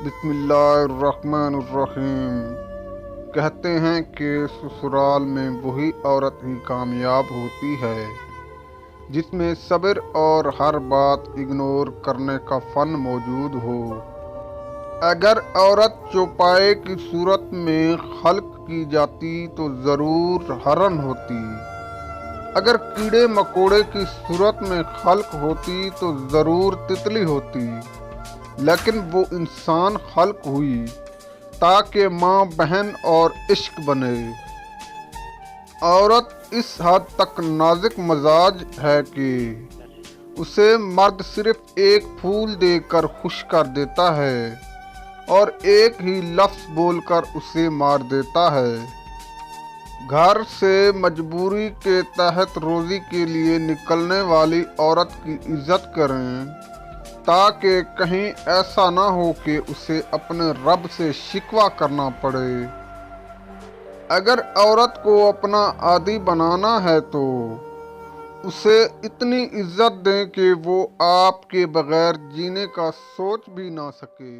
بسم اللہ الرحمن الرحیم۔ کہتے ہیں کہ سسرال میں وہی عورت ہی کامیاب ہوتی ہے جس میں صبر اور ہر بات اگنور کرنے کا فن موجود ہو۔ اگر عورت چوپائے کی صورت میں خلق کی جاتی تو ضرور ہرن ہوتی، اگر کیڑے مکوڑے کی صورت میں خلق ہوتی تو ضرور تتلی ہوتی، لیکن وہ انسان خلق ہوئی تاکہ ماں بہن اور عشق بنے۔ عورت اس حد تک نازک مزاج ہے کہ اسے مرد صرف ایک پھول دے کر خوش کر دیتا ہے اور ایک ہی لفظ بول کر اسے مار دیتا ہے۔ گھر سے مجبوری کے تحت روزی کے لیے نکلنے والی عورت کی عزت کریں تاکہ کہیں ایسا نہ ہو کہ اسے اپنے رب سے شکوہ کرنا پڑے۔ اگر عورت کو اپنا عادی بنانا ہے تو اسے اتنی عزت دیں کہ وہ آپ کے بغیر جینے کا سوچ بھی نہ سکے۔